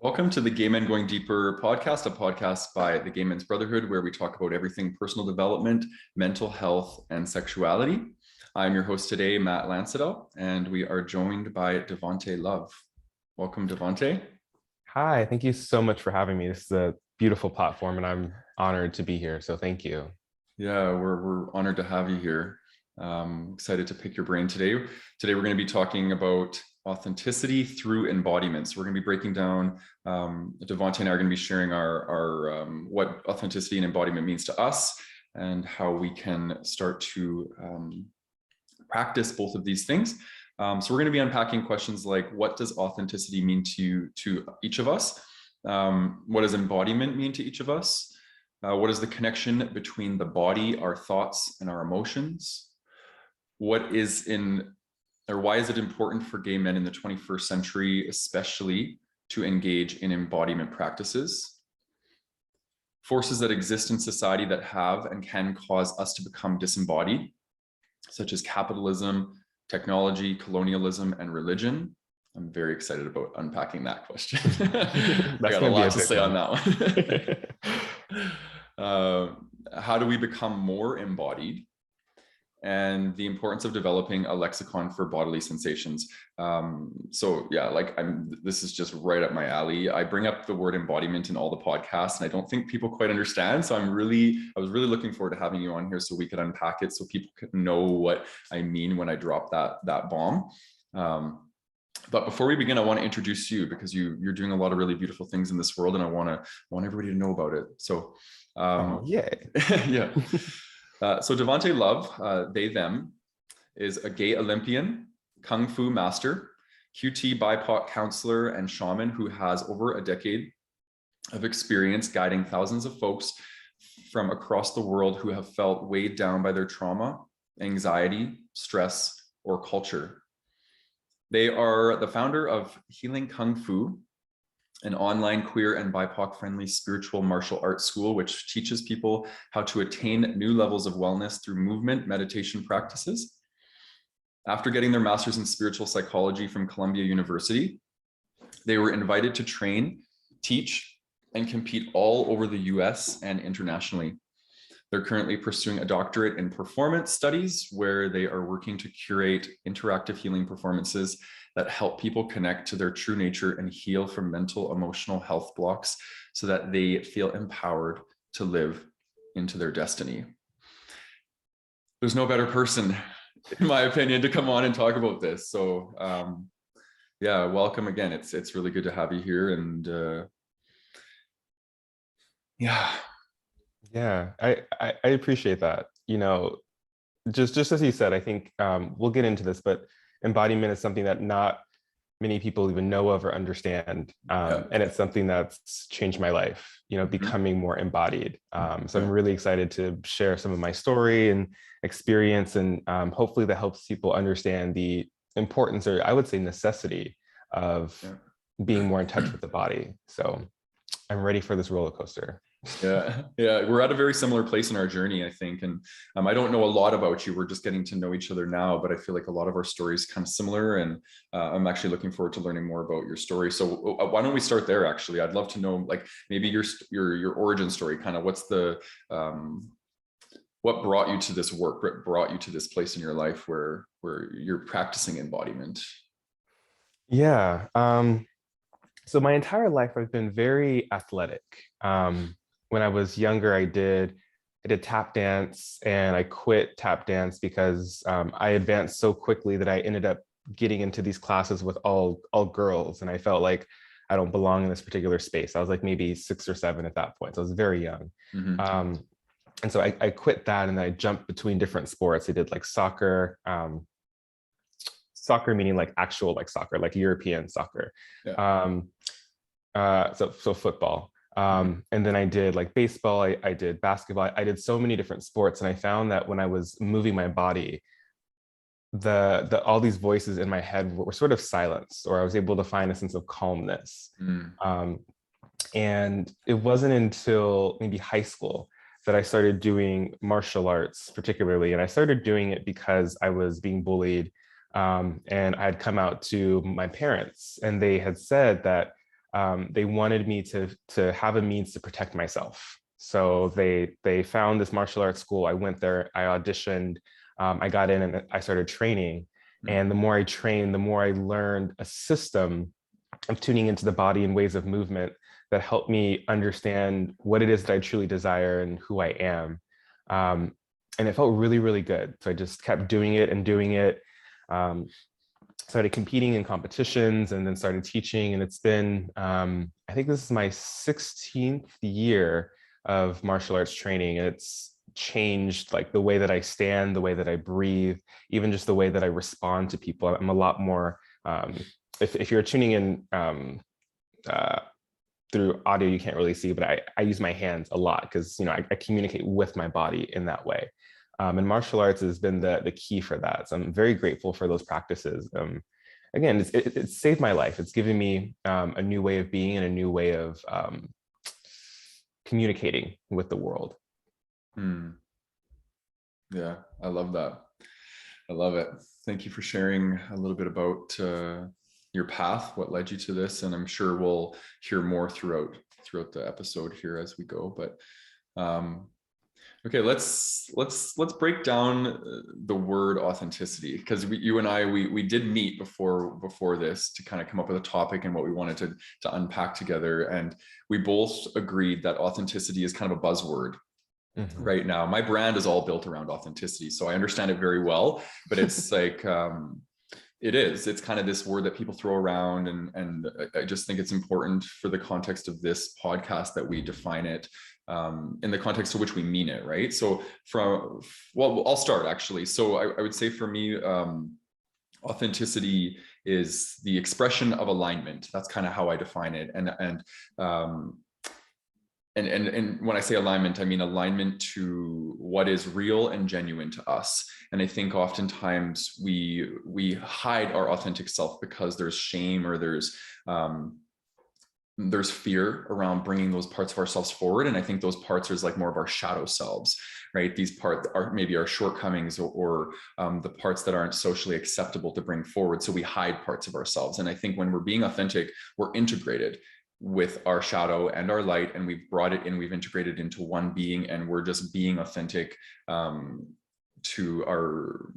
Welcome to the Gay Men Going Deeper podcast, a podcast by the Gay Men's Brotherhood, where we talk about everything personal development, mental health, and sexuality. I'm your host today, Matt Landsiedel, and we are joined by Devante Love. Welcome, Devante. Hi, thank you so much for having me. This is a beautiful platform, and I'm honored to be here, so thank you. Yeah, we're honored to have you here. Excited to pick your brain today. Today, we're going to be talking about authenticity through embodiment. So we're going to be breaking down, Devante and I are going to be sharing our what authenticity and embodiment means to us and how we can start to practice both of these things. So we're going to be unpacking questions like, what does authenticity mean to each of us? What does embodiment mean to each of us? What is the connection between the body, our thoughts, and our emotions? Why is it important for gay men in the 21st century, especially, to engage in embodiment practices? Forces that exist in society that have and can cause us to become disembodied, such as capitalism, technology, colonialism, and religion. I'm very excited about unpacking that question. I got a lot to say on that one. How do we become more embodied? And the importance of developing a lexicon for bodily sensations. So yeah, this is just right up my alley. I bring up the word embodiment in all the podcasts, and I don't think people quite understand. So I was really looking forward to having you on here so we could unpack it, so people could know what I mean when I drop that bomb. But before we begin, I want to introduce you, because you're doing a lot of really beautiful things in this world, and I want everybody to know about it. So yeah. Yeah. So Devante Love, they, them, is a gay Olympian, Kung Fu master, QTBIPOC Counselor and Shaman who has over a decade of experience guiding thousands of folks from across the world who have felt weighed down by their trauma, anxiety, stress, or culture. They are the founder of Healing Kung Fu, an online queer and BIPOC-friendly spiritual martial arts school, which teaches people how to attain new levels of wellness through movement meditation practices. After getting their master's in spiritual psychology from Columbia University, they were invited to train, teach, and compete all over the US and internationally. They're currently pursuing a doctorate in performance studies, where they are working to curate interactive healing performances that help people connect to their true nature and heal from mental, emotional health blocks so that they feel empowered to live into their destiny. There's no better person, in my opinion, to come on and talk about this. So yeah, welcome again. It's really good to have you here. And Yeah, I appreciate that. Just as you said, I think we'll get into this, but embodiment is something that not many people even know of or understand. And it's something that's changed my life, becoming more embodied. So I'm really excited to share some of my story and experience, and hopefully that helps people understand the importance, or I would say necessity, of being more in touch with the body. So I'm ready for this roller coaster. Yeah, we're at a very similar place in our journey, I think. And I don't know a lot about you. We're just getting to know each other now, but I feel like a lot of our stories kind of similar, and I'm actually looking forward to learning more about your story. So why don't we start there? Actually, I'd love to know, like, maybe your origin story, kind of what's the what brought you to this work, what brought you to this place in your life where you're practicing embodiment? Yeah. So my entire life, I've been very athletic. When I was younger, I did tap dance, and I quit tap dance because I advanced so quickly that I ended up getting into these classes with all girls, and I felt like I don't belong in this particular space. I was like maybe 6 or 7 at that point, so I was very young. And so I quit that, and then I jumped between different sports. I did like soccer, soccer meaning like actual like soccer, like European soccer. So football. And then I did like baseball, I did basketball, I did so many different sports. And I found that when I was moving my body, all these voices in my head were sort of silenced, or I was able to find a sense of calmness. And it wasn't until maybe high school that I started doing martial arts particularly. And I started doing it because I was being bullied. And I had come out to my parents, and they had said that they wanted me to have a means to protect myself. So they found this martial arts school. I went there, I auditioned, I got in and I started training. And the more I trained, the more I learned a system of tuning into the body and ways of movement that helped me understand what it is that I truly desire and who I am. And it felt really, really good. So I just kept doing it and doing it. Started competing in competitions and then started teaching. And it's been, I think this is my 16th year of martial arts training. It's changed like the way that I stand, the way that I breathe, even just the way that I respond to people. I'm a lot more, if you're tuning in through audio, you can't really see, but I use my hands a lot because, you know, I communicate with my body in that way. And martial arts has been the key for that. So I'm very grateful for those practices. Again, it's saved my life. It's given me a new way of being and a new way of communicating with the world. Yeah, I love that. I love it. Thank you for sharing a little bit about your path, what led you to this, and I'm sure we'll hear more throughout the episode here as we go. But okay, let's break down the word authenticity, because you and I we did meet before this to kind of come up with a topic and what we wanted to unpack together, and we both agreed that authenticity is kind of a buzzword. Right now. My brand is all built around authenticity, so I understand it very well, but it's like it's kind of this word that people throw around, and I just think it's important for the context of this podcast that we define it in the context to which we mean it, right? So I'll start actually. So I would say for me, authenticity is the expression of alignment. That's kind of how I define it. And when I say alignment, I mean alignment to what is real and genuine to us. And I think oftentimes we hide our authentic self because there's shame or there's fear around bringing those parts of ourselves forward. And I think those parts are like more of our shadow selves, right? These parts are maybe our shortcomings or the parts that aren't socially acceptable to bring forward. So we hide parts of ourselves. And I think when we're being authentic, we're integrated with our shadow and our light, and we've brought it in, we've integrated into one being, and we're just being authentic to our,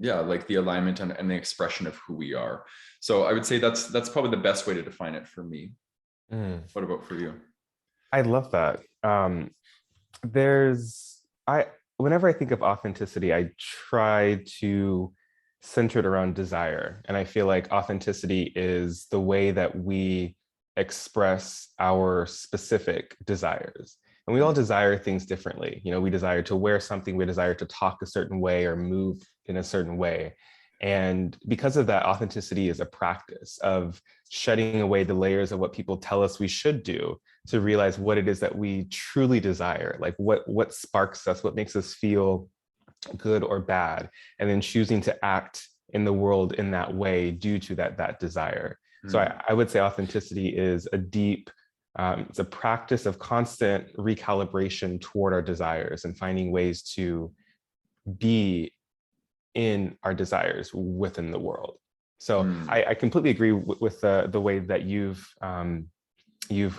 like the alignment and the expression of who we are. So I would say that's probably the best way to define it for me. What about for you? I love that. Whenever I think of authenticity, I try to center it around desire. And I feel like authenticity is the way that we express our specific desires. And we all desire things differently. You know, we desire to wear something, we desire to talk a certain way or move in a certain way. And because of that, authenticity is a practice of shedding away the layers of what people tell us we should do to realize what it is that we truly desire, like what sparks us, what makes us feel good or bad, and then choosing to act in the world in that way due to that desire. So I would say authenticity is a deep, it's a practice of constant recalibration toward our desires and finding ways to be in our desires within the world. So I completely agree with the way that you've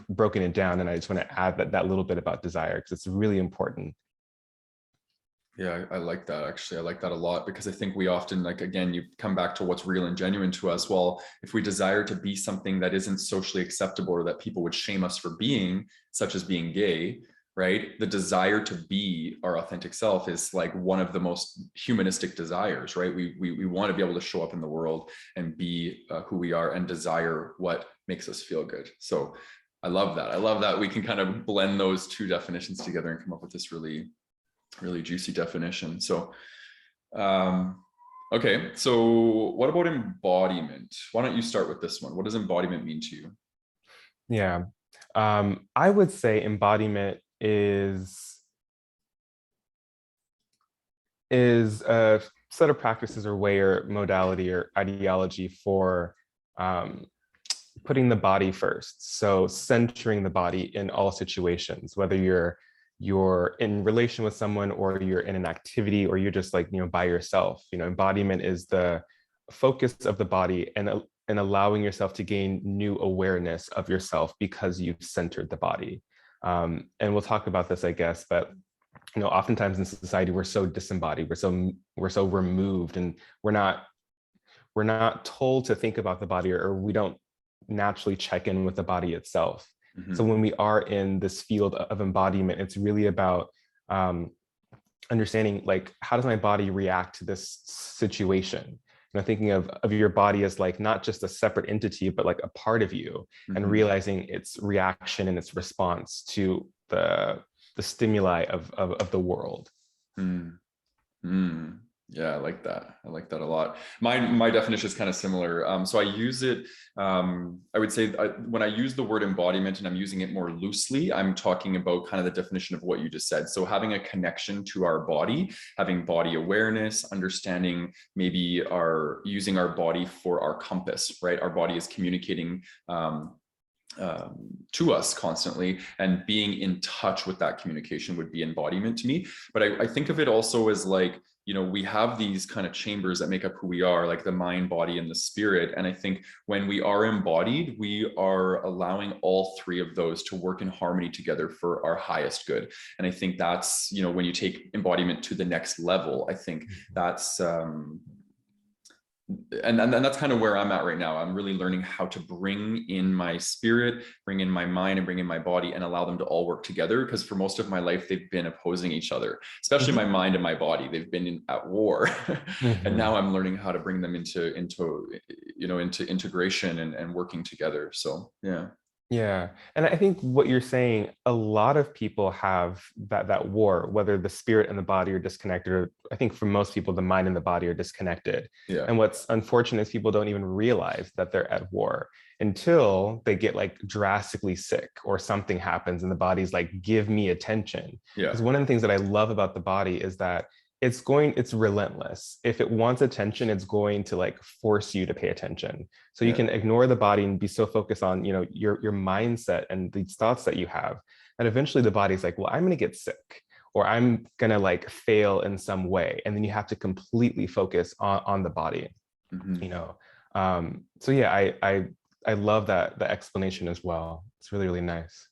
broken it down. And I just want to add that little bit about desire, because it's really important. Yeah, I like that. Actually, I like that a lot, because I think we often, like, again, you come back to what's real and genuine to us. Well, if we desire to be something that isn't socially acceptable or that people would shame us for being, such as being gay, right? The desire to be our authentic self is like one of the most humanistic desires, right? We want to be able to show up in the world and be who we are and desire what makes us feel good. So I love that. I love that we can kind of blend those two definitions together and come up with this really juicy definition. So, okay. So what about embodiment? Why don't you start with this one? What does embodiment mean to you? Yeah. I would say embodiment is a set of practices or way or modality or ideology for putting the body first. So centering the body in all situations, whether you're in relation with someone or you're in an activity or you're just like, by yourself. Embodiment is the focus of the body and and allowing yourself to gain new awareness of yourself because you've centered the body. And we'll talk about this, I guess, but oftentimes in society we're so disembodied, we're so removed, and we're not told to think about the body, or we don't naturally check in with the body itself. Mm-hmm. So when we are in this field of embodiment, it's really about understanding, like, how does my body react to this situation? Thinking of your body as like not just a separate entity, but like a part of you, Mm-hmm. and realizing its reaction and its response to the stimuli of the world. Yeah, I like that. I like that a lot. My definition is kind of similar. So I use it, I would say when I use the word embodiment and I'm using it more loosely, I'm talking about kind of the definition of what you just said. So having a connection to our body, having body awareness, understanding maybe using our body for our compass, right? Our body is communicating to us constantly, and being in touch with that communication would be embodiment to me. But I think of it also as like, we have these kind of chambers that make up who we are, like the mind, body, and the spirit. And I think when we are embodied, we are allowing all three of those to work in harmony together for our highest good. And I think that's, when you take embodiment to the next level, I think that's and that's kind of where I'm at right now. I'm really learning how to bring in my spirit, bring in my mind, and bring in my body, and allow them to all work together. Because for most of my life, they've been opposing each other, especially my mind and my body. They've been at war. And now I'm learning how to bring them into integration and working together. So, yeah. Yeah. And I think what you're saying, a lot of people have that war, whether the spirit and the body are disconnected, or I think for most people, the mind and the body are disconnected. Yeah. And what's unfortunate is people don't even realize that they're at war until they get like drastically sick, or something happens and the body's like, give me attention. Yeah. Because one of the things that I love about the body is that it's relentless. If it wants attention, it's going to like force you to pay attention. So you can ignore the body and be so focused on, your mindset and these thoughts that you have. And eventually the body's like, well, I'm going to get sick, or I'm going to like fail in some way. And then you have to completely focus on the body, So yeah, I love the explanation as well. It's really, really nice.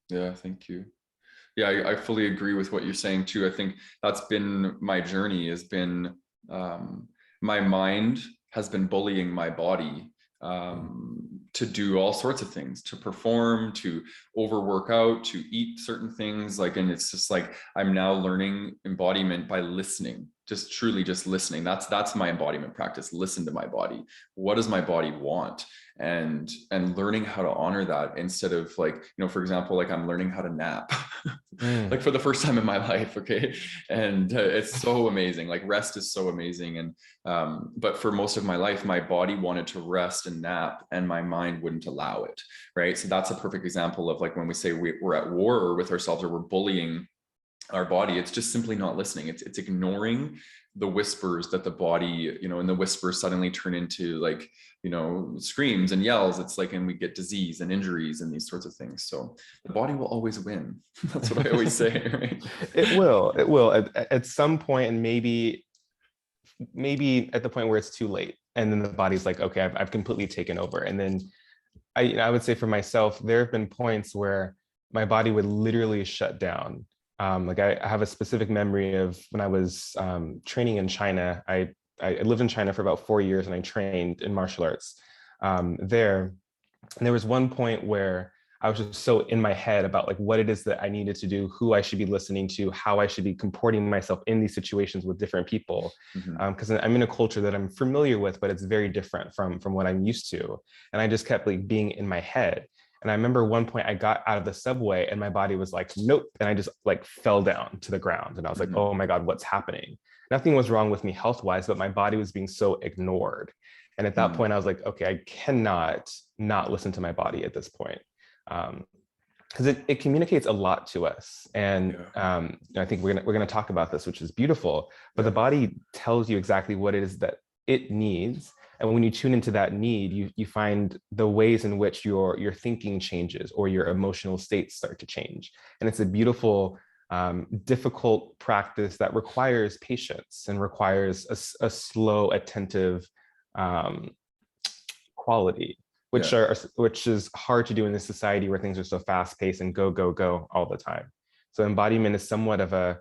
Yeah, thank you. Yeah, I fully agree with what you're saying too. I think that's been my journey, has been my mind has been bullying my body to do all sorts of things, to perform, to overwork out, to eat certain things. And it's just like, I'm now learning embodiment by listening, just truly just listening. That's my embodiment practice. Listen to my body. What does my body want? And learning how to honor that, instead of like, for example, like I'm learning how to nap like for the first time in my life. Okay. And it's so amazing. Like rest is so amazing. And but for most of my life, my body wanted to rest and nap, and my mind wouldn't allow it. Right. So that's a perfect example of like when we say we're at war with ourselves, or we're bullying our body, it's just simply not listening. It's ignoring the whispers that the body, and the whispers suddenly turn into like, screams and yells. It's like, and we get disease and injuries and these sorts of things. So the body will always win. That's what I always say, right? It will at some point, and maybe at the point where it's too late. And then the body's like, okay, I've completely taken over. And then I would say for myself, there have been points where my body would literally shut down. Like I have a specific memory of when I was training in China. I lived in China for about 4 years, and I trained in martial arts there. And there was one point where I was just so in my head about like what it is that I needed to do, who I should be listening to, how I should be comporting myself in these situations with different people. Because I'm in a culture that I'm familiar with, but it's very different from what I'm used to. And I just kept like being in my head. And I remember one point I got out of the subway and my body was like, nope. And I just like fell down to the ground. And I was like, oh my God, what's happening? Nothing was wrong with me health-wise, but my body was being so ignored. And at that point, I was like, okay, I cannot not listen to my body at this point. Because it communicates a lot to us. And I think we're gonna talk about this, which is beautiful, but the body tells you exactly what it is that it needs. And when you tune into that need, you find the ways in which your thinking changes, or your emotional states start to change. And it's a beautiful, difficult practice that requires patience and requires a slow, attentive quality, which is hard to do in this society where things are so fast paced and go, go, go all the time. So embodiment is somewhat of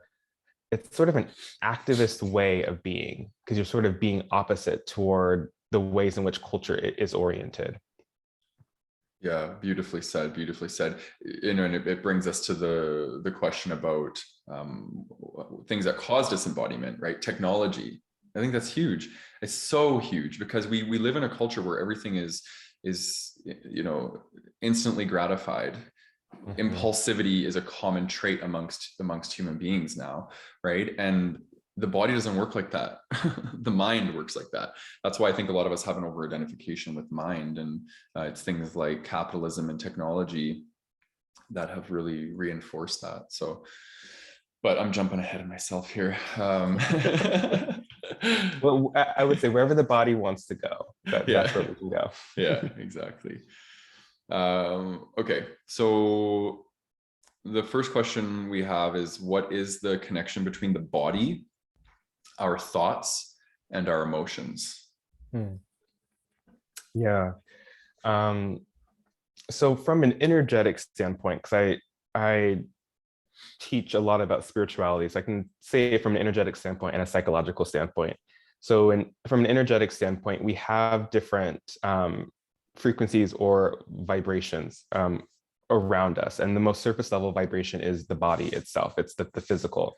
it's sort of an activist way of being, because you're sort of being opposite toward the ways in which culture is oriented. Yeah, beautifully said, beautifully said. You know, and it brings us to the question about things that cause disembodiment, right? Technology. I think that's huge. It's so huge because we live in a culture where everything is you know, instantly gratified. Impulsivity is a common trait amongst human beings now, right? And the body doesn't work like that. The mind works like that. That's why I think a lot of us have an over-identification with mind, and it's things like capitalism and technology that have really reinforced that. So, but I'm jumping ahead of myself here. Well, I would say wherever the body wants to go, that's where we can go. Yeah, exactly. Okay, so the first question we have is, what is the connection between the body, our thoughts, and our emotions? Yeah. So from an energetic standpoint, because I teach a lot about spirituality, so I can say it from an energetic standpoint and a psychological standpoint. So from an energetic standpoint, we have different frequencies or vibrations around us. And the most surface level vibration is the body itself. It's the physical.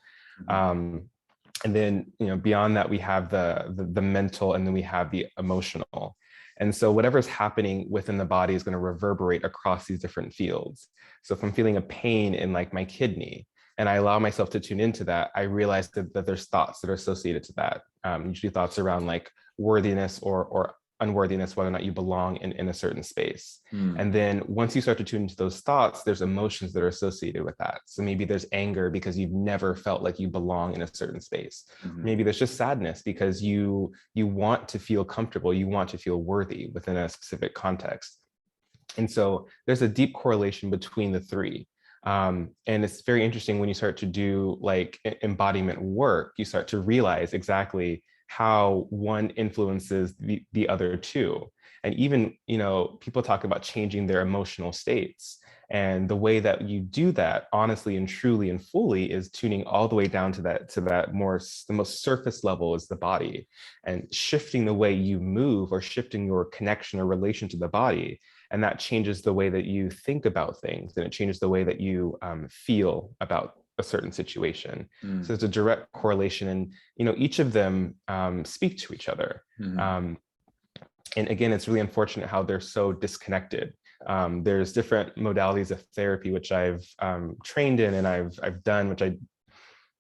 And then, you know, beyond that, we have the mental, and then we have the emotional. And so whatever's happening within the body is going to reverberate across these different fields. So if I'm feeling a pain in like my kidney, and I allow myself to tune into that, I realize that there's thoughts that are associated to that. Usually thoughts around like worthiness or unworthiness, whether or not you belong in a certain space. And then once you start to tune into those thoughts, there's emotions that are associated with that. So maybe there's anger because you've never felt like you belong in a certain space. Maybe there's just sadness because you want to feel comfortable, you want to feel worthy within a specific context. And so there's a deep correlation between the three. And it's very interesting when you start to do like embodiment work, you start to realize exactly how one influences the other two. And even, you know, people talk about changing their emotional states. And the way that you do that honestly and truly and fully is tuning all the way down to the most surface level is the body, and shifting the way you move or shifting your connection or relation to the body. And that changes the way that you think about things, and it changes the way that you feel about a certain situation. So it's a direct correlation, and you know, each of them speak to each other. And again, it's really unfortunate how they're so disconnected. There's different modalities of therapy which I've trained in and I've done, which I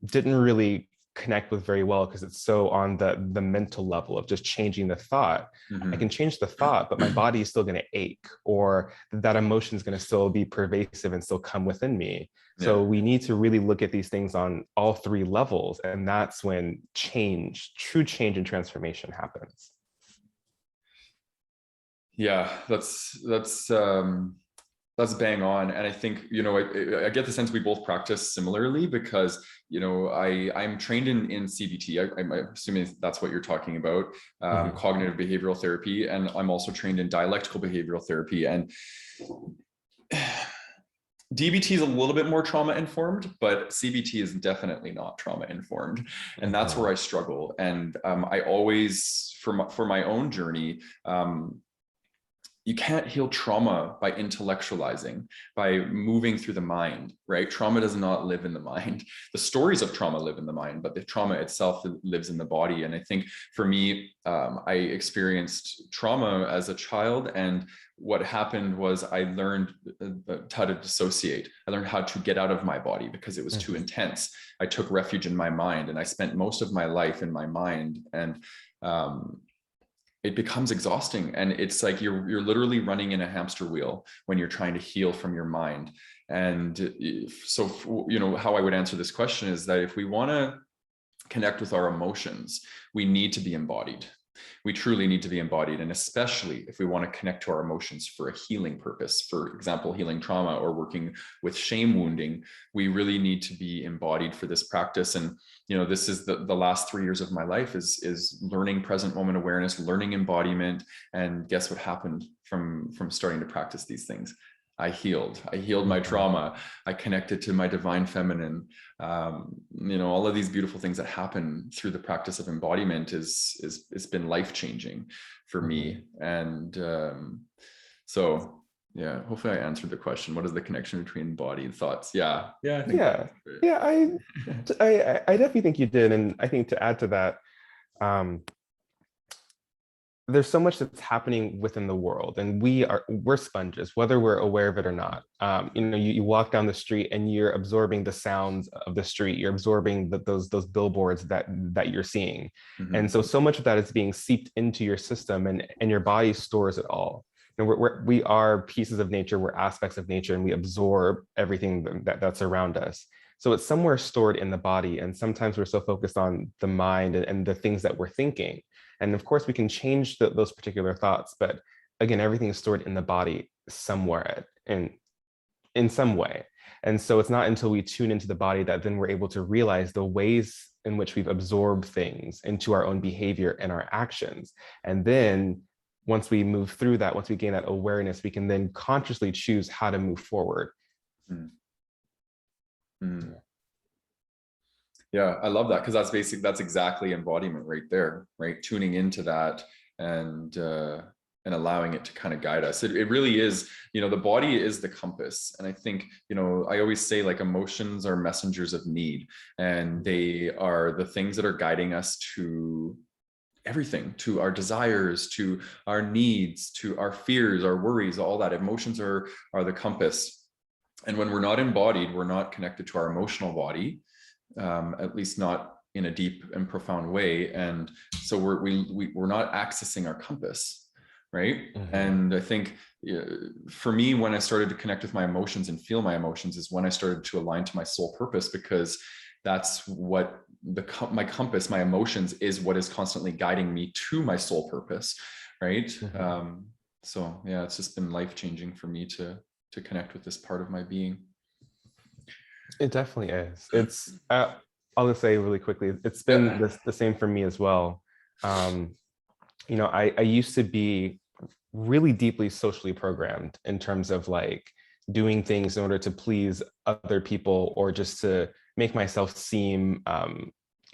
didn't really connect with very well because it's so on the mental level of just changing the thought. I can change the thought, but my body is still going to ache, or that emotion is going to still be pervasive and still come within me. So we need to really look at these things on all three levels, and that's when true change and transformation happens. Yeah, that's bang on. And I think, you know, I get the sense we both practice similarly because, you know, I'm trained in CBT. I'm assuming that's what you're talking about, cognitive behavioral therapy. And I'm also trained in dialectical behavioral therapy. And DBT is a little bit more trauma informed, but CBT is definitely not trauma informed. And that's where I struggle. And I always, for my own journey, you can't heal trauma by intellectualizing, by moving through the mind, right? Trauma does not live in the mind. The stories of trauma live in the mind, but the trauma itself lives in the body. And I think for me, I experienced trauma as a child, and what happened was I learned how to dissociate. I learned how to get out of my body because it was too intense. I took refuge in my mind, and I spent most of my life in my mind. And it becomes exhausting, and it's like you're literally running in a hamster wheel when you're trying to heal from your mind. And so, you know, how I would answer this question is that if we want to connect with our emotions, we need to be embodied. We truly need to be embodied. And especially if we want to connect to our emotions for a healing purpose, for example, healing trauma or working with shame wounding, we really need to be embodied for this practice. And, this is the last 3 years of my life is learning present moment awareness, learning embodiment. And guess what happened from starting to practice these things? I healed my trauma. I connected to my divine feminine. All of these beautiful things that happen through the practice of embodiment it's been life-changing for me. And so yeah, hopefully I answered the question. What is the connection between body and thoughts? Yeah. I definitely think you did. And I think to add to that, there's so much that's happening within the world, and we're sponges, whether we're aware of it or not. You walk down the street and you're absorbing the sounds of the street. You're absorbing those billboards that you're seeing. And so much of that is being seeped into your system, and your body stores it all. We are pieces of nature, we're aspects of nature, and we absorb everything that's around us. So it's somewhere stored in the body. And sometimes we're so focused on the mind and the things that we're thinking. And of course, we can change those particular thoughts. But again, everything is stored in the body somewhere in some way. And so it's not until we tune into the body that then we're able to realize the ways in which we've absorbed things into our own behavior and our actions. And then once we move through that, once we gain that awareness, we can then consciously choose how to move forward. Yeah, I love that, because that's exactly embodiment right there, right? Tuning into that and allowing it to kind of guide us. It really is, the body is the compass. And I think, I always say, like, emotions are messengers of need, and they are the things that are guiding us to everything, to our desires, to our needs, to our fears, our worries, all that. Emotions are the compass. And when we're not embodied, we're not connected to our emotional body, at least not in a deep and profound way. And so we're not accessing our compass, right? And I think for me, when I started to connect with my emotions and feel my emotions is when I started to align to my soul purpose, because that's what my compass, my emotions, is what is constantly guiding me to my soul purpose, right? So yeah, it's just been life-changing for me to connect with this part of my being. It definitely is. It's I'll just say really quickly, it's been the same for me as well. I used to be really deeply socially programmed in terms of like doing things in order to please other people, or just to make myself seem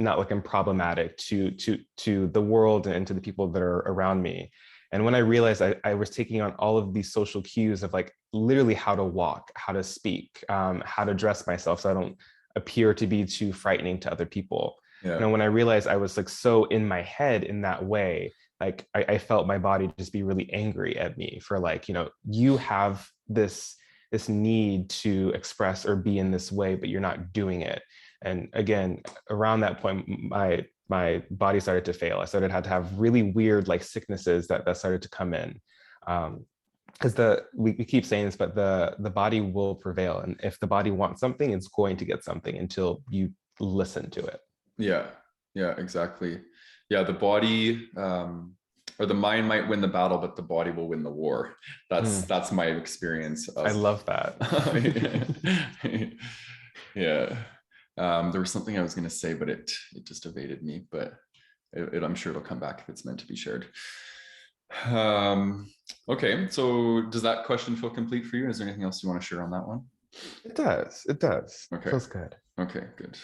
not like I'm problematic to the world and to the people that are around me. And when I realized I was taking on all of these social cues of like literally how to walk, how to speak, how to dress myself so I don't appear to be too frightening to other people. And when I realized I was like so in my head in that way, like I felt my body just be really angry at me for like, you have this need to express or be in this way, but you're not doing it. And again, around that point, my body started to fail. I had to have really weird like sicknesses that started to come in. Because we keep saying this, but the body will prevail. And if the body wants something, it's going to get something until you listen to it. Yeah, exactly. Yeah, the body or the mind might win the battle, but the body will win the war. That's my experience. I love that. Yeah. There was something I was going to say, but it just evaded me, but I'm sure it'll come back if it's meant to be shared. Okay, so does that question feel complete for you? Is there anything else you want to share on that one? It does. Okay. Feels good. Okay, good.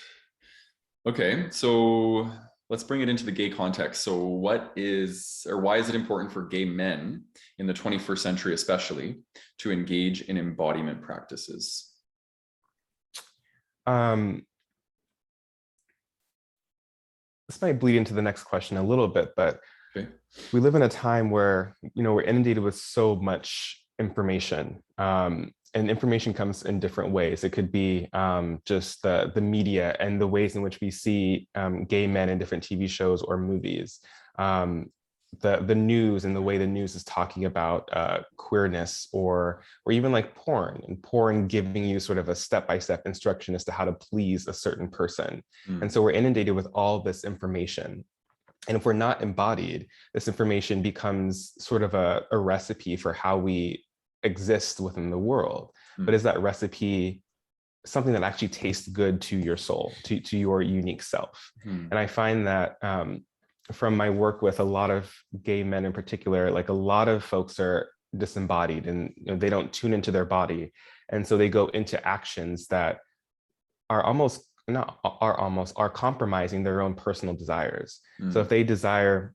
Okay, so let's bring it into the gay context. So why is it important for gay men in the 21st century, especially, to engage in embodiment practices? This might bleed into the next question a little bit, but we live in a time where, we're inundated with so much information, and information comes in different ways. It could be just the media and the ways in which we see gay men in different TV shows or movies, the news and the way the news is talking about queerness, or even like porn giving you sort of a step-by-step instruction as to how to please a certain person. And so we're inundated with all this information. And if we're not embodied, this information becomes sort of a recipe for how we exist within the world. But is that recipe something that actually tastes good to your soul, to your unique self? And I find that from my work with a lot of gay men in particular, like a lot of folks are disembodied, and they don't tune into their body. And so they go into actions that are are compromising their own personal desires. So if they desire,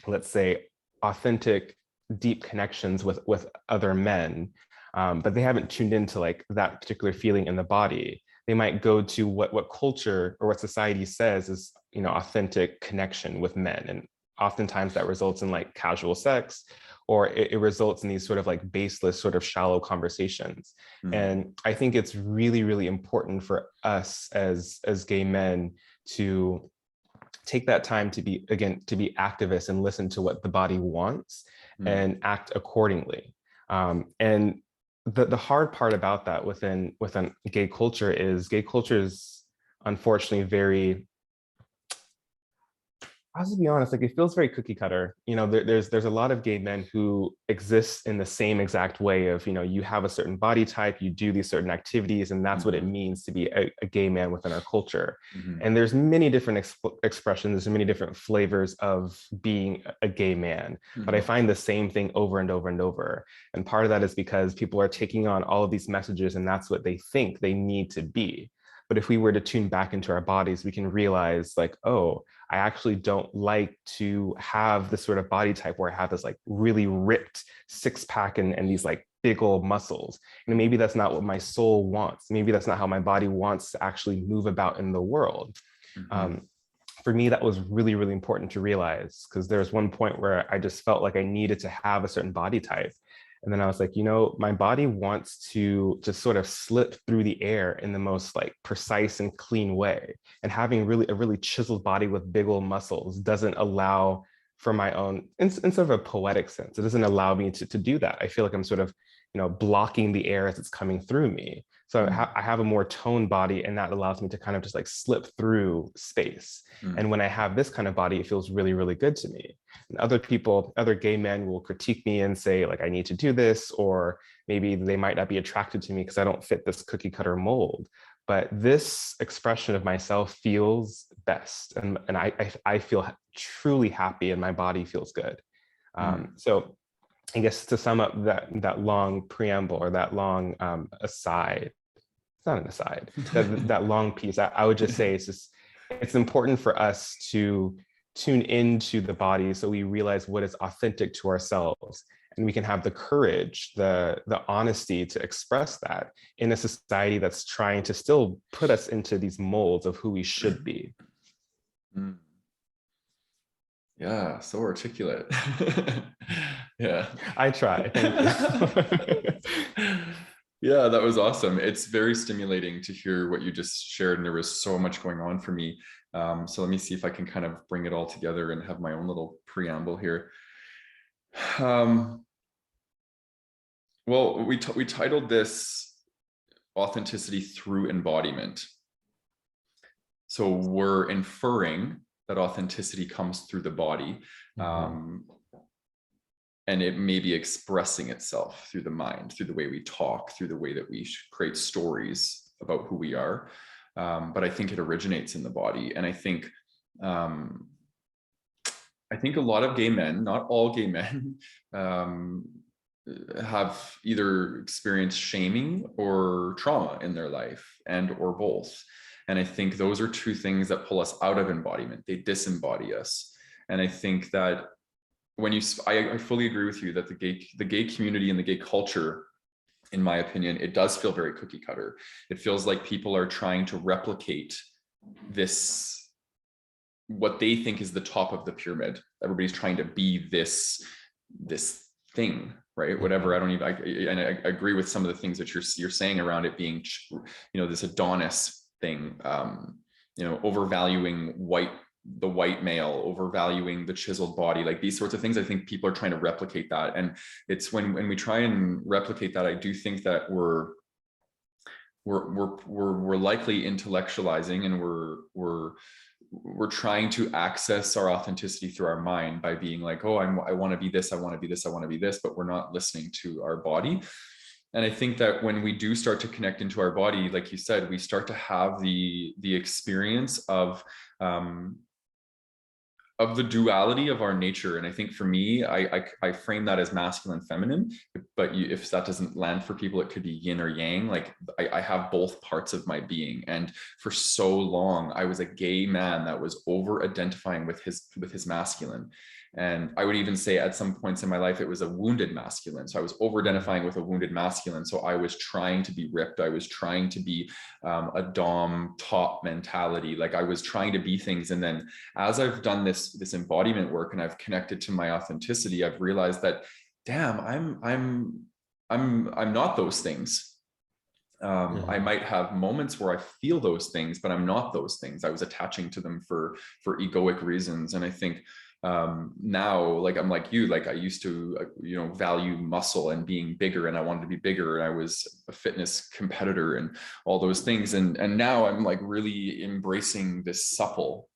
let's say, authentic, deep connections with other men, but they haven't tuned into like that particular feeling in the body, they might go to what culture or what society says is, authentic connection with men. And oftentimes that results in like casual sex, or it results in these sort of like baseless, sort of shallow conversations. And I think it's really, really important for us as gay men to take that time to be activists and listen to what the body wants and act accordingly. And the hard part about that within gay culture is unfortunately very, I'll just be honest, like it feels very cookie cutter. There's a lot of gay men who exist in the same exact way of, you have a certain body type, you do these certain activities, and that's what it means to be a gay man within our culture. And there's many different expressions, there's many different flavors of being a gay man, but I find the same thing over and over and over. And part of that is because people are taking on all of these messages, and that's what they think they need to be. But if we were to tune back into our bodies, we can realize like, oh, I actually don't like to have this sort of body type where I have this like really ripped six pack and these like big old muscles. And maybe that's not what my soul wants. Maybe that's not how my body wants to actually move about in the world. For me, that was really, really important to realize, because there was one point where I just felt like I needed to have a certain body type. And then I was like, my body wants to just sort of slip through the air in the most like precise and clean way. And having a really chiseled body with big old muscles doesn't allow for my own, in sort of a poetic sense, it doesn't allow me to do that. I feel like I'm sort of, blocking the air as it's coming through me. So I have a more toned body, and that allows me to kind of just like slip through space. And when I have this kind of body, it feels really, really good to me. And other gay men will critique me and say like, I need to do this, or maybe they might not be attracted to me because I don't fit this cookie cutter mold. But this expression of myself feels best. And I feel truly happy, and my body feels good. So I guess to sum up that long preamble, or that long aside, it's not an aside, that long piece, I would just say it's important for us to tune into the body so we realize what is authentic to ourselves, and we can have the courage, the honesty to express that in a society that's trying to still put us into these molds of who we should be. Yeah, so articulate. Yeah. I try. Thank you. Yeah, that was awesome. It's very stimulating to hear what you just shared, and there was so much going on for me. So let me see if I can kind of bring it all together and have my own little preamble here. Well, we titled this Authenticity Through Embodiment. So we're inferring that authenticity comes through the body, and it may be expressing itself through the mind, through the way we talk, through the way that we create stories about who we are. But I think it originates in the body. And I think a lot of gay men, not all gay men, have either experienced shaming or trauma in their life, or both. And I think those are two things that pull us out of embodiment. They disembody us. And I think that I fully agree with you that the gay community and the gay culture, in my opinion, it does feel very cookie cutter. It feels like people are trying to replicate this, what they think is the top of the pyramid. Everybody's trying to be this thing, right? Whatever. I agree with some of the things that you're saying around it being, this Adonis thing, overvaluing the white male, overvaluing the chiseled body, like these sorts of things. I think people are trying to replicate that. And it's when we try and replicate that, I do think that we're likely intellectualizing, and we're we're trying to access our authenticity through our mind by being like, oh, I want to be this, I want to be this, I want to be this, but we're not listening to our body. And I think that when we do start to connect into our body, like you said, we start to have the experience of the duality of our nature. And I think for me, I frame that as masculine, feminine, but if that doesn't land for people, it could be yin or yang. Like I have both parts of my being. And for so long, I was a gay man that was over identifying with his masculine. And I would even say at some points in my life, it was a wounded masculine. So I was over identifying with a wounded masculine. So I was trying to be ripped. I was trying to be a dom top mentality. Like I was trying to be things. And then as I've done this embodiment work and I've connected to my authenticity, I've realized that, damn, I'm not those things. I might have moments where I feel those things, but I'm not those things. I was attaching to them for egoic reasons. And I think now, like I'm like you, like I used to value muscle and being bigger, and I wanted to be bigger, and I was a fitness competitor and all those things, and now I'm like really embracing this supple,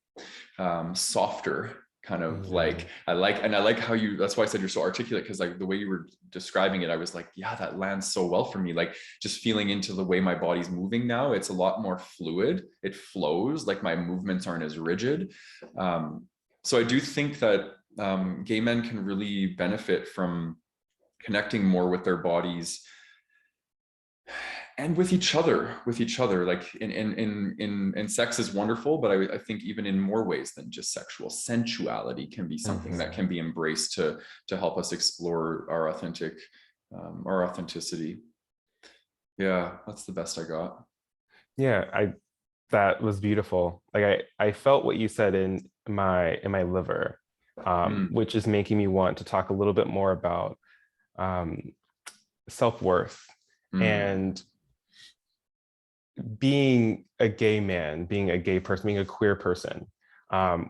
softer kind of like I like how you, that's why I said you're so articulate, because like the way you were describing it, I was like, yeah, that lands so well for me. Like just feeling into the way my body's moving now, it's a lot more fluid, it flows, like my movements aren't as rigid. So I do think that gay men can really benefit from connecting more with their bodies and with each other. Like in sex is wonderful, but I think even in more ways than just sexual, sensuality can be something that can be embraced to help us explore our authenticity. Yeah, that's the best I got. Yeah, that was beautiful. Like I felt what you said in my liver, which is making me want to talk a little bit more about self-worth and being a gay man, being a gay person, being a queer person.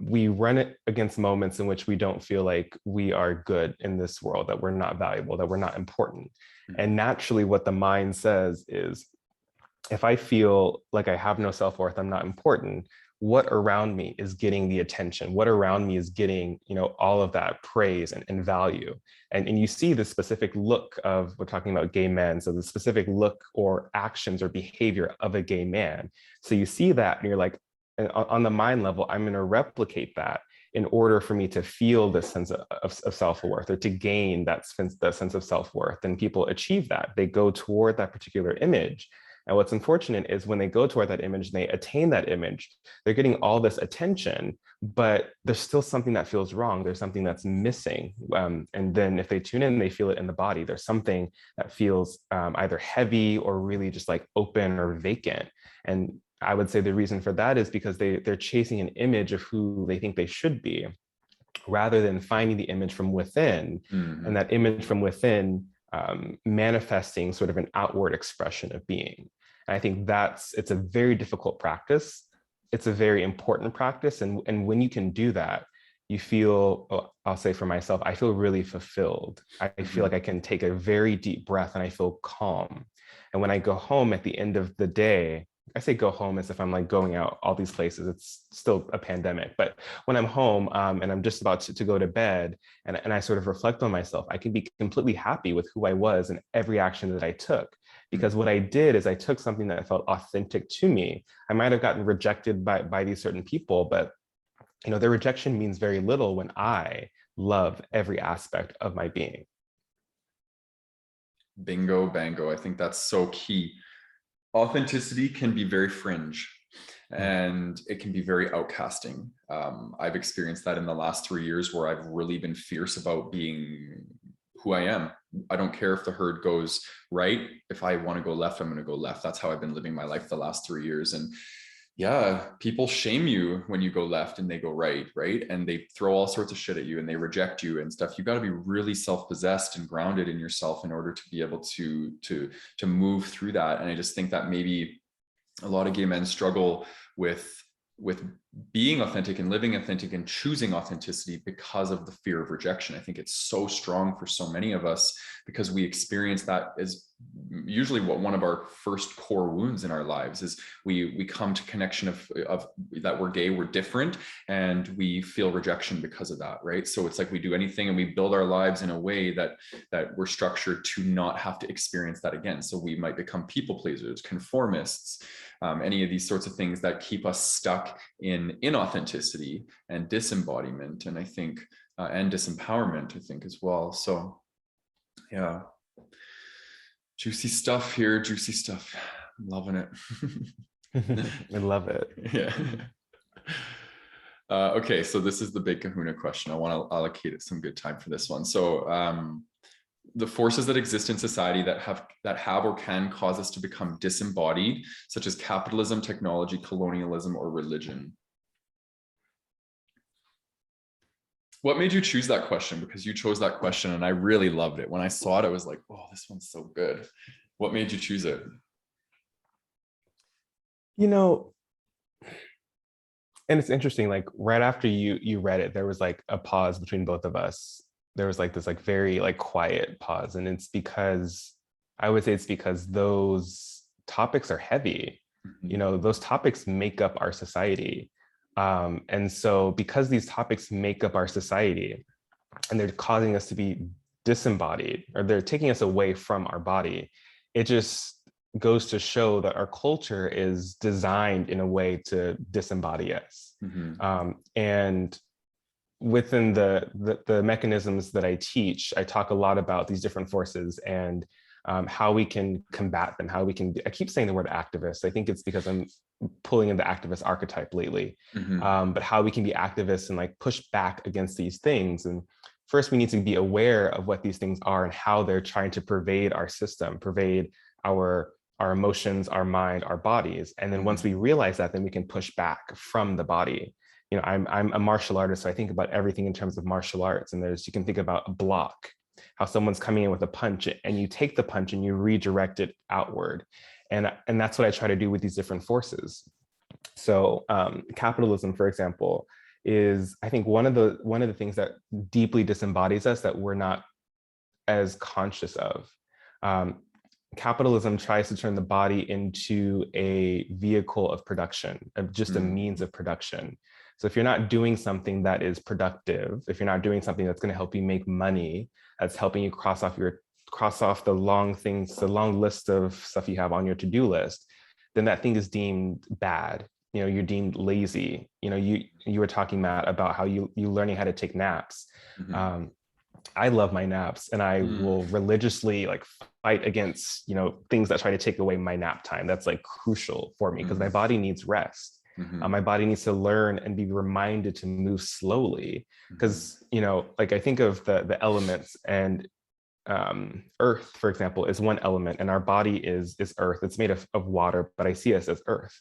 We run it against moments in which we don't feel like we are good in this world, that we're not valuable, that we're not important. And naturally what the mind says is, if I feel like I have no self-worth, I'm not important, what around me is getting the attention? What around me is getting, all of that praise and value? And you see the specific look of, we're talking about gay men, so the specific look or actions or behavior of a gay man. So you see that and you're like, on the mind level, I'm going to replicate that in order for me to feel this sense of self-worth, or to gain that sense of self-worth. And people achieve that. They go toward that particular image. And what's unfortunate is when they go toward that image and they attain that image, they're getting all this attention, but there's still something that feels wrong. There's something that's missing. And then if they tune in, they feel it in the body. There's something that feels either heavy or really just like open or vacant. And I would say the reason for that is because they're chasing an image of who they think they should be, rather than finding the image from within. And that image from within manifesting sort of an outward expression of being. And I think it's a very difficult practice. It's a very important practice. And when you can do that, you feel, I'll say for myself, I feel really fulfilled. I feel like I can take a very deep breath and I feel calm. And when I go home at the end of the day, I say go home as if I'm like going out all these places. It's still a pandemic, but when I'm home and I'm just about to go to bed and I sort of reflect on myself, I can be completely happy with who I was and every action that I took. Because what I did is I took something that felt authentic to me. I might have gotten rejected by these certain people, but their rejection means very little when I love every aspect of my being. Bingo, bango. I think that's so key. Authenticity can be very fringe and it can be very outcasting. I've experienced that in the last 3 years where I've really been fierce about being who I am. I don't care if the herd goes right. If I want to go left, I'm going to go left. That's how I've been living my life the last 3 years. And yeah, people shame you when you go left and they go right? And they throw all sorts of shit at you and they reject you and stuff. You got to be really self-possessed and grounded in yourself in order to be able to move through that. And I just think that maybe a lot of gay men struggle with being authentic and living authentic and choosing authenticity because of the fear of rejection. I think it's so strong for so many of us because we experience that as usually what one of our first core wounds in our lives is. We come to connection of that we're gay, we're different, and we feel rejection because of that, right? So it's like we do anything and we build our lives in a way that we're structured to not have to experience that again. So we might become people pleasers, conformists, any of these sorts of things that keep us stuck in inauthenticity and disembodiment, and I think and disempowerment, I think, as well. So yeah, juicy stuff here, juicy stuff. I'm loving it. I love it. Yeah. Okay, so this is the big kahuna question. I want to allocate some good time for this one. So the forces that exist in society that have or can cause us to become disembodied, such as capitalism, technology, colonialism, or religion. What made you choose that question? Because you chose that question and I really loved it. When I saw it, I was like, oh, this one's so good. What made you choose it? You know, and it's interesting, like right after you read it, there was like a pause between both of us. There was like this like very like quiet pause. And it's because, I would say it's because those topics are heavy. Mm-hmm. You know, those topics make up our society. And so because these topics make up our society and they're causing us to be disembodied, or they're taking us away from our body, it just goes to show that our culture is designed in a way to disembody us. Mm-hmm. And within the mechanisms that I teach, I talk a lot about these different forces and how we can combat them, how we can, I keep saying the word activist. I think it's because I'm pulling in the activist archetype lately, Mm-hmm. but how we can be activists and like push back against these things. And first we need to be aware of what these things are and how they're trying to pervade our system, pervade our emotions, our mind, our bodies. And then once we realize that, then we can push back from the body. You know, I'm a martial artist, so I think about everything in terms of martial arts. And you can think about a block, how someone's coming in with a punch and you take the punch and you redirect it outward. And that's what I try to do with these different forces. So capitalism, for example, is I think one of the things that deeply disembodies us that we're not as conscious of. Capitalism tries to turn the body into a vehicle of production, of just a means of production. So if you're not doing something that is productive, if you're not doing something that's going to help you make money, that's helping you cross off the long things, the long list of stuff you have on your to-do list, then that thing is deemed bad. You know, you're deemed lazy. You know, you were talking, Matt, about how you learning how to take naps. Mm-hmm. I love my naps, and I will religiously like fight against, you know, things that try to take away my nap time. That's like crucial for me because my body needs rest. My body needs to learn and be reminded to move slowly because, you know, like I think of the elements, and earth, for example, is one element, and our body is earth. It's made of water, but I see us as earth.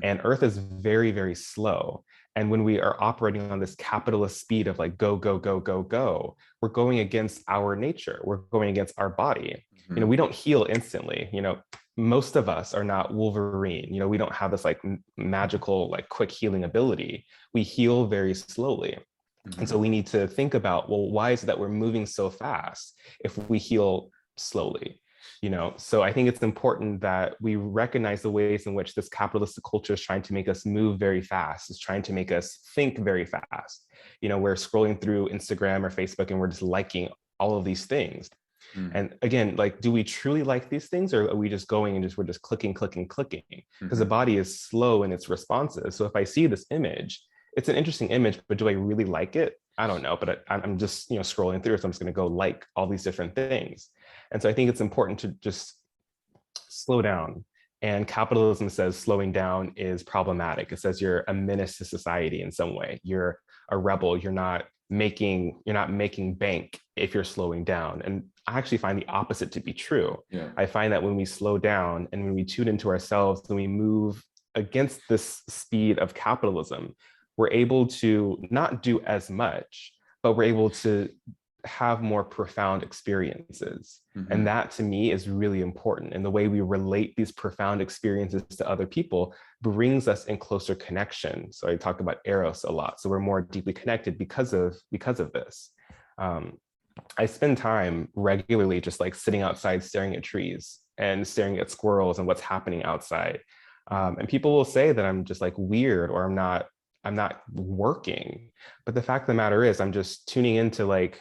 And earth is very, very slow. And when we are operating on this capitalist speed of like go, go, go, go, go, we're going against our nature. We're going against our body. You know, we don't heal instantly. You know, most of us are not Wolverine. You know, we don't have this like magical, like quick healing ability. We heal very slowly. And so we need to think about, well, why is it that we're moving so fast if we heal slowly? You know, so I think it's important that we recognize the ways in which this capitalist culture is trying to make us move very fast, is trying to make us think very fast. You know, we're scrolling through Instagram or Facebook and we're just liking all of these things. And again, like, do we truly like these things, or are we just going and we're just clicking, clicking, clicking? Because the body is slow in its responses. So if I see this image, it's an interesting image, but do I really like it? I don't know, but I'm just, you know, scrolling through, so I'm just going to go like all these different things. And so I think it's important to just slow down. And capitalism says slowing down is problematic. It says you're a menace to society in some way. You're a rebel. You're not making bank if you're slowing down. And I actually find the opposite to be true. Yeah. I find that when we slow down and when we tune into ourselves and we move against this speed of capitalism, we're able to not do as much, but we're able to have more profound experiences. And that to me is really important. And the way we relate these profound experiences to other people brings us in closer connection. So I talk about eros a lot. So we're more deeply connected because of this. I spend time regularly just like sitting outside staring at trees. and staring at squirrels and what's happening outside. And people will say that I'm just like weird, or I'm not working. But the fact of the matter is I'm just tuning into like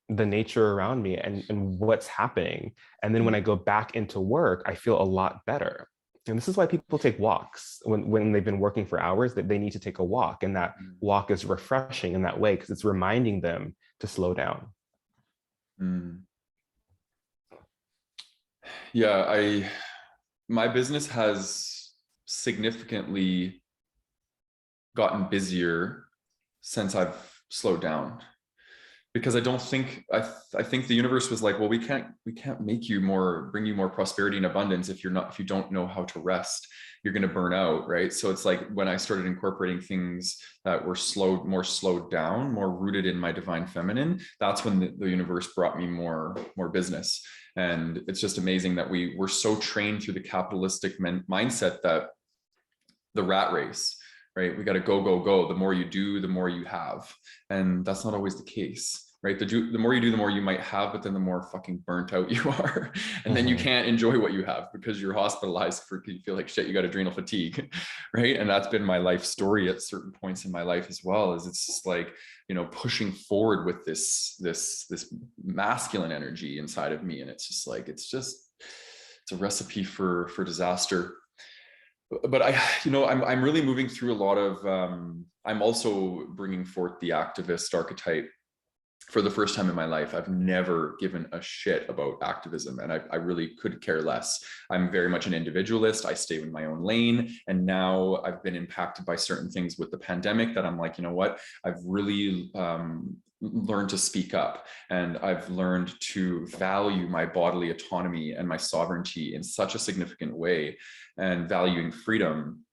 the nature around me and what's happening. And then when I go back into work, I feel a lot better. And this is why people take walks when they've been working for hours, that they need to take a walk. And that walk is refreshing in that way, because it's reminding them to slow down. Yeah, my business has significantly gotten busier since I've slowed down, because I think the universe was like, well, we can't bring you more prosperity and abundance if you don't know how to rest. You're going to burn out, right? So it's like when I started incorporating things that were more slowed down, more rooted in my divine feminine, that's when the universe brought me more business. And it's just amazing that we're so trained through the capitalistic mindset that the rat race, right? We got to go. The more you do, the more you have. And that's not always the case, right? The more you do, the more you might have, but then the more fucking burnt out you are. And then you can't enjoy what you have because you're hospitalized you feel like shit, you got adrenal fatigue, right? And that's been my life story at certain points in my life as well, is it's just like, pushing forward with this masculine energy inside of me. And it's just like, it's a recipe for disaster. But I'm really moving through a lot of, I'm also bringing forth the activist archetype for the first time in my life. I've never given a shit about activism, and I really could care less. I'm very much an individualist. I stay in my own lane. And now I've been impacted by certain things with the pandemic that I'm like, you know what? I've really learned to speak up, and I've learned to value my bodily autonomy and my sovereignty in such a significant way, and valuing freedom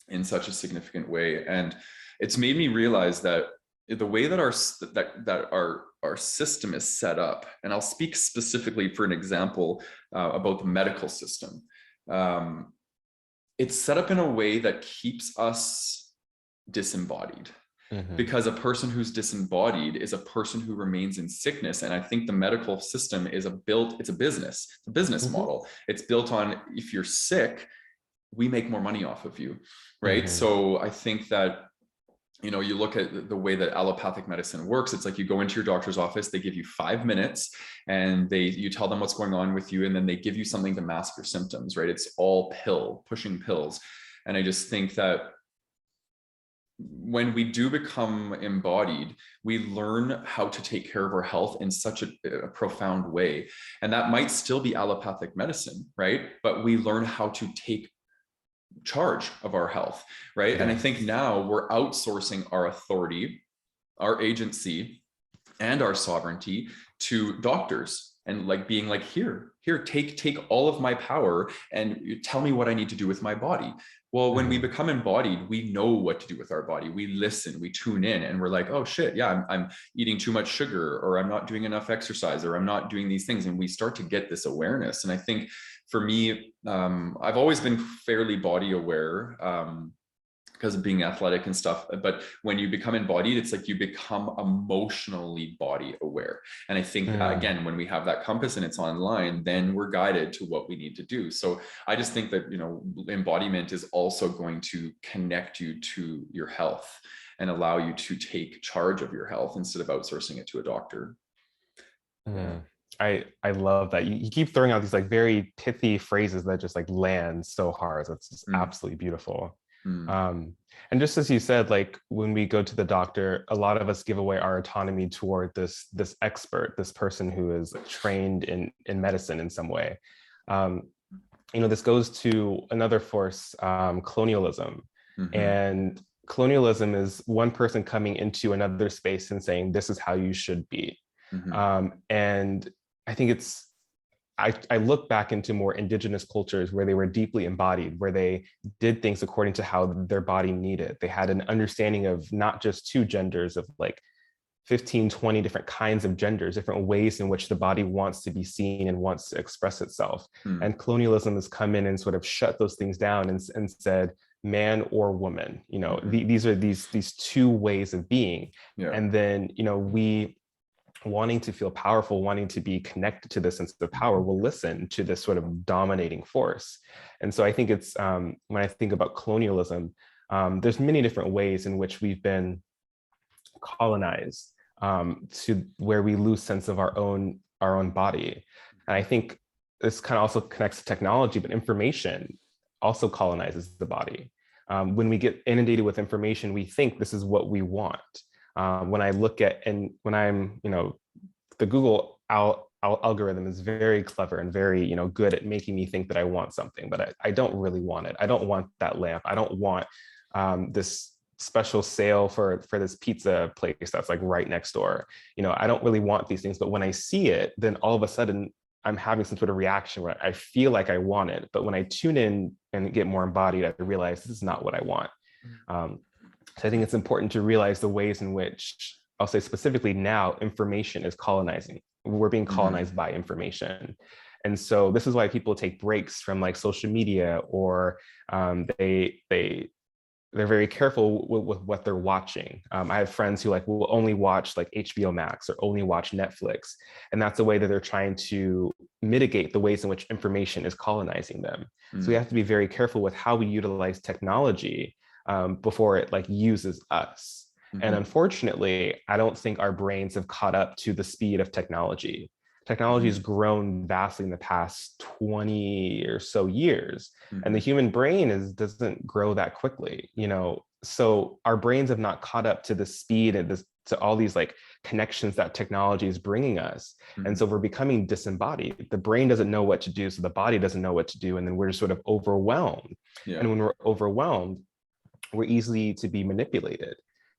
in such a significant way. And it's made me realize that the way that our system is set up, and I'll speak specifically for an example about the medical system. It's set up in a way that keeps us disembodied. Because a person who's disembodied is a person who remains in sickness. And I think the medical system is it's a business model. It's built on, if you're sick, we make more money off of you, right? So I think that, you look at the way that allopathic medicine works. It's like you go into your doctor's office, they give you 5 minutes, and you tell them what's going on with you, and then they give you something to mask your symptoms, right? It's all pushing pills. And I just think that when we do become embodied, we learn how to take care of our health in such a profound way. And that might still be allopathic medicine, right? But we learn how to take charge of our health, right? And I think now we're outsourcing our authority, our agency, and our sovereignty to doctors, and like being like, here, take all of my power and you tell me what I need to do with my body. Well, when we become embodied, we know what to do with our body. We listen, we tune in, and we're like, oh shit, yeah, I'm eating too much sugar, or I'm not doing enough exercise, or I'm not doing these things. And we start to get this awareness. And I think for me, I've always been fairly body aware because of being athletic and stuff. But when you become embodied, it's like you become emotionally body aware. And I think again, when we have that compass and it's online, then we're guided to what we need to do. So I just think that, embodiment is also going to connect you to your health and allow you to take charge of your health instead of outsourcing it to a doctor. I love that. You keep throwing out these like very pithy phrases that just like land so hard. It's just absolutely beautiful. And just as you said, like when we go to the doctor, a lot of us give away our autonomy toward this expert, this person who is trained in medicine in some way. This goes to another force, colonialism. And colonialism is one person coming into another space and saying, this is how you should be. And I think I look back into more indigenous cultures where they were deeply embodied, where they did things according to how their body needed. They had an understanding of not just 2 genders, of like 15, 20 different kinds of genders, different ways in which the body wants to be seen and wants to express itself. And colonialism has come in and sort of shut those things down and said, man or woman, these are these 2 ways of being. And then, we wanting to feel powerful, wanting to be connected to this sense of power, will listen to this sort of dominating force. And so I think it's, when I think about colonialism, there's many different ways in which we've been colonized, to where we lose sense of our own body. And I think this kind of also connects to technology, but information also colonizes the body. When we get inundated with information, we think this is what we want. When I look at, and when I'm, the Google algorithm is very clever and very, good at making me think that I want something, but I don't really want it. I don't want that lamp. I don't want this special sale for this pizza place that's like right next door. I don't really want these things, but when I see it, then all of a sudden I'm having some sort of reaction where I feel like I want it. But when I tune in and get more embodied, I realize this is not what I want. So I think it's important to realize the ways in which, I'll say specifically now, information is colonizing. We're being colonized by information. And so this is why people take breaks from like social media, or they're very careful with what they're watching. I have friends who will only watch like HBO Max or only watch Netflix. And that's a way that they're trying to mitigate the ways in which information is colonizing them. So we have to be very careful with how we utilize technology before it uses us. And unfortunately, I don't think our brains have caught up to the speed of technology. Technology has grown vastly in the past 20 or so years, and the human brain doesn't grow that quickly, So our brains have not caught up to the speed and to all these connections that technology is bringing us. And so we're becoming disembodied. The brain doesn't know what to do, so the body doesn't know what to do, and then we're just sort of overwhelmed. And when we're overwhelmed, we're easily to be manipulated.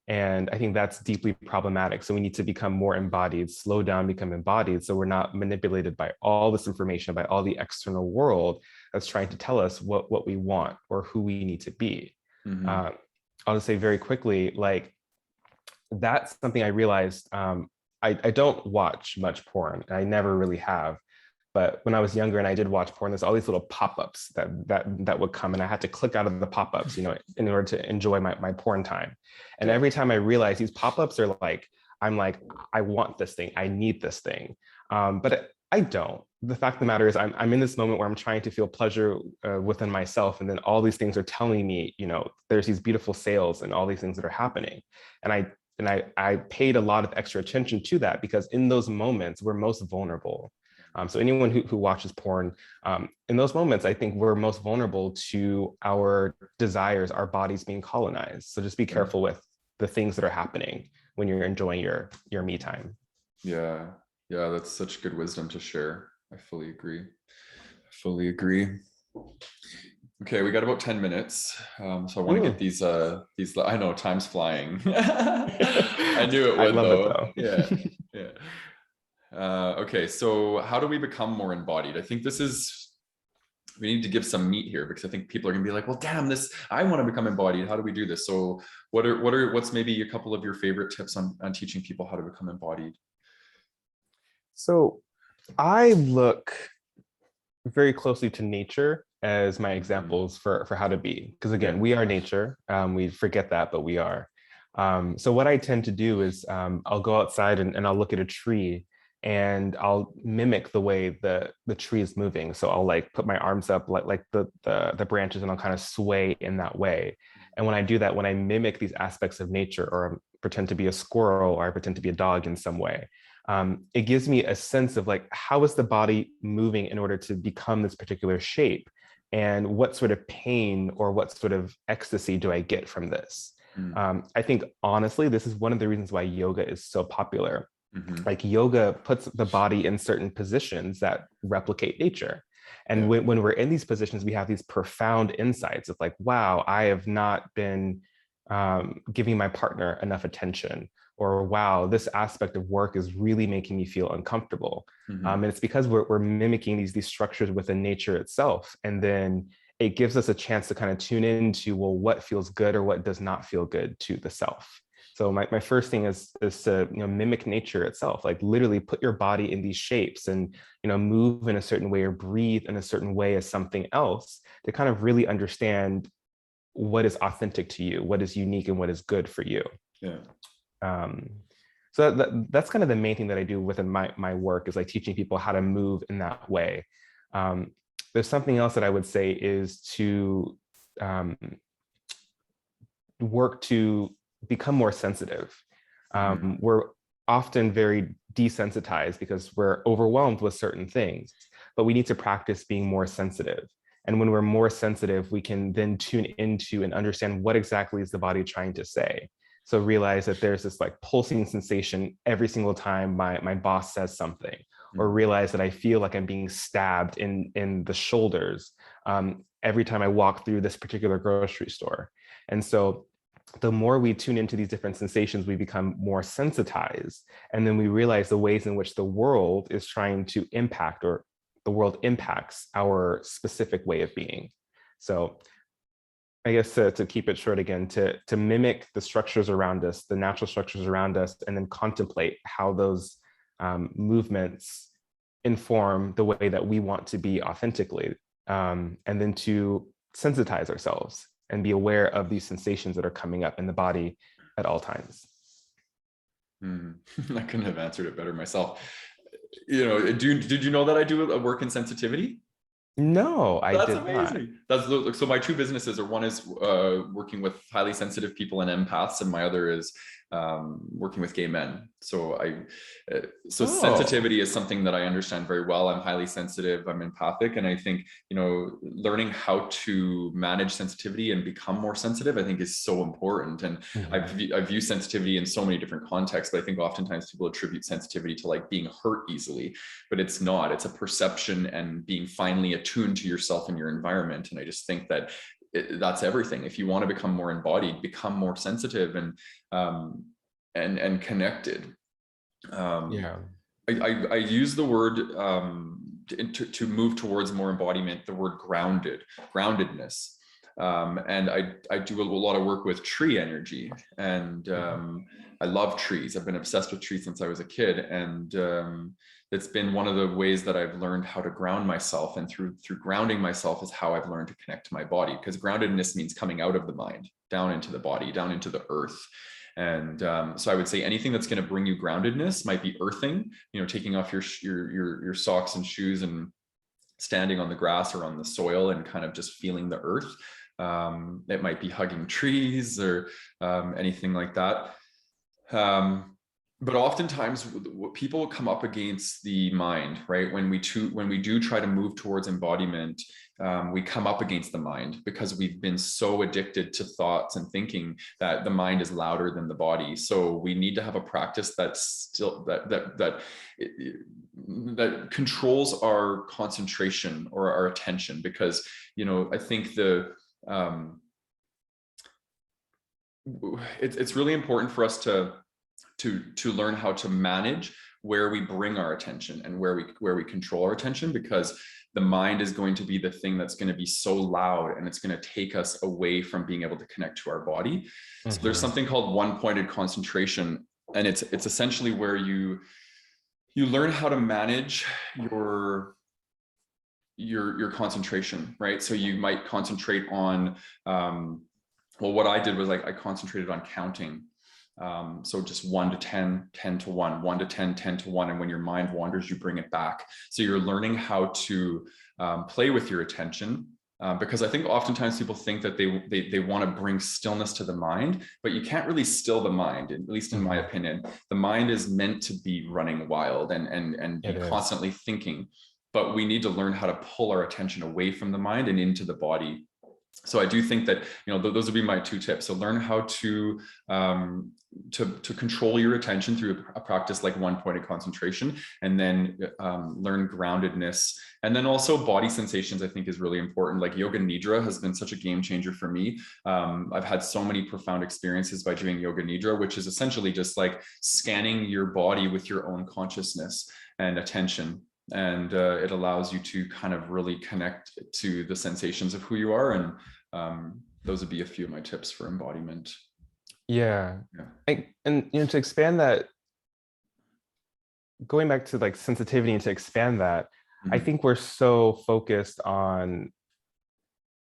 And I think that's deeply problematic. So we need to become more embodied, slow down, become embodied, so we're not manipulated by all this information, by all the external world that's trying to tell us what we want or who we need to be. I'll just say very quickly, that's something I realized. I don't watch much porn. I never really have. But when I was younger and I did watch porn, there's all these little pop-ups that would come, and I had to click out of the pop-ups, in order to enjoy my porn time. And every time I realized these pop-ups are I'm like, I want this thing, I need this thing. But I don't. The fact of the matter is I'm in this moment where I'm trying to feel pleasure within myself. And then all these things are telling me, there's these beautiful sales and all these things that are happening. And I paid a lot of extra attention to that, because in those moments, we're most vulnerable. So anyone who watches porn, in those moments, I think we're most vulnerable to our desires, our bodies being colonized. So just be careful with the things that are happening when you're enjoying your me time. Yeah, that's such good wisdom to share. I fully agree. Okay, we got about 10 minutes. So I want to get these, I know time's flying. I knew it would. I love it though. Yeah. Okay, so how do we become more embodied? I think we need to give some meat here, because I think people are gonna be like, well, damn, I want to become embodied. How do we do this? So what's maybe a couple of your favorite tips on teaching people how to become embodied? So I look very closely to nature as my examples for how to be, because again, we are nature. We forget that, but we are. So what I tend to do is I'll go outside and I'll look at a tree, and I'll mimic the way the tree is moving. So I'll put my arms up like the branches, and I'll kind of sway in that way. And when I do that, when I mimic these aspects of nature, or I pretend to be a squirrel, or I pretend to be a dog in some way, it gives me a sense of how is the body moving in order to become this particular shape, and what sort of pain or what sort of ecstasy do I get from this? I think honestly, this is one of the reasons why yoga is so popular. Yoga puts the body in certain positions that replicate nature. And when we're in these positions, we have these profound insights of wow, I have not been giving my partner enough attention, or wow, this aspect of work is really making me feel uncomfortable. And it's because we're mimicking these structures within nature itself. And then it gives us a chance to kind of tune into, well, what feels good or what does not feel good to the self. So my first thing is to mimic nature itself, literally put your body in these shapes and move in a certain way or breathe in a certain way as something else, to kind of really understand what is authentic to you, what is unique, and what is good for you. So that's kind of the main thing that I do within my work, is like teaching people how to move in that way. There's something else that I would say is to work to become more sensitive. We're often very desensitized because we're overwhelmed with certain things, but we need to practice being more sensitive. And when we're more sensitive, we can then tune into and understand what exactly is the body trying to say. So realize that there's this like pulsing sensation every single time my boss says something, or realize that I feel like I'm being stabbed in the shoulders every time I walk through this particular grocery store. And so the more we tune into these different sensations, we become more sensitized. And then we realize the ways in which the world is trying to impact, or the world impacts our specific way of being. So I guess to keep it short again, to mimic the structures around us, the natural structures around us, and then contemplate how those movements inform the way that we want to be authentically, and then to sensitize ourselves and be aware of these sensations that are coming up in the body at all times. I couldn't have answered it better myself. You know, did you know that I do a work in sensitivity? No, I That's did amazing. That's so my two businesses are, one is working with highly sensitive people and empaths, and my other is working with gay men. So sensitivity is something that I understand very well. I'm highly sensitive, I'm empathic, and I think, you know, learning how to manage sensitivity and become more sensitive, I think, is so important. And I view sensitivity in so many different contexts, but I think oftentimes people attribute sensitivity to like being hurt easily, but it's not. It's a perception and being finely attuned to yourself and your environment. And I just think that that's everything. If you want to become more embodied, become more sensitive and connected. I use the word to move towards more embodiment, the word groundedness. And I do a lot of work with tree energy, and I love trees. I've been obsessed with trees since I was a kid, and it's been one of the ways that I've learned how to ground myself. And through grounding myself is how I've learned to connect to my body, because groundedness means coming out of the mind, down into the body, down into the earth. And so I would say anything that's going to bring you groundedness might be earthing, you know, taking off your socks and shoes and standing on the grass or on the soil and kind of just feeling the earth. It might be hugging trees or anything like that. But oftentimes people come up against the mind, right? When we do try to move towards embodiment, we come up against the mind because we've been so addicted to thoughts and thinking that the mind is louder than the body. So we need to have a practice that's still that controls our concentration or our attention, because, you know, I think it's really important for us to learn how to manage where we bring our attention and where we control our attention, because the mind is going to be the thing that's going to be so loud, and it's going to take us away from being able to connect to our body. So there's something called one-pointed concentration, and it's essentially where you learn how to manage your concentration, right? So you might concentrate on well, what I did was I concentrated on counting. So just 1 to 10, 10 to 1, 1 to 10, 10 to 1. And when your mind wanders, you bring it back. So you're learning how to play with your attention, because I think oftentimes people think that they want to bring stillness to the mind, but you can't really still the mind, at least in my opinion. The mind is meant to be running wild and be constantly thinking, but we need to learn how to pull our attention away from the mind and into the body. So I do think that, you know, those would be my 2 tips. So learn how to control your attention through a practice like one-pointed concentration, and then learn groundedness. And then also body sensations, I think, is really important. Like yoga nidra has been such a game changer for me. I've had so many profound experiences by doing yoga nidra, which is essentially just like scanning your body with your own consciousness and attention. And it allows you to kind of really connect to the sensations of who you are. And those would be a few of my tips for embodiment. And you know, to expand that, going back to like sensitivity, and to expand that, I think we're so focused on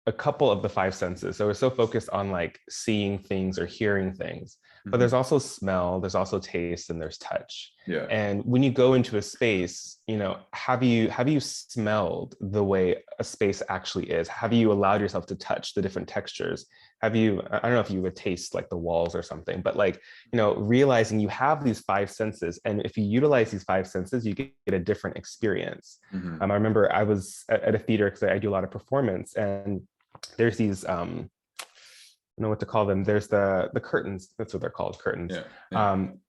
a couple of the 5 senses. So we're so focused on like seeing things or hearing things, but there's also smell, there's also taste, and there's touch. Yeah. And when you go into a space, have you smelled the way a space actually is? Have you allowed yourself to touch the different textures? I don't know if you would taste like the walls or something, but like, realizing you have these five senses, and if you utilize these five senses, you get a different experience. I remember I was at a theater because I do a lot of performance, and there's these I don't know what to call them. There's the curtains. That's what they're called, curtains.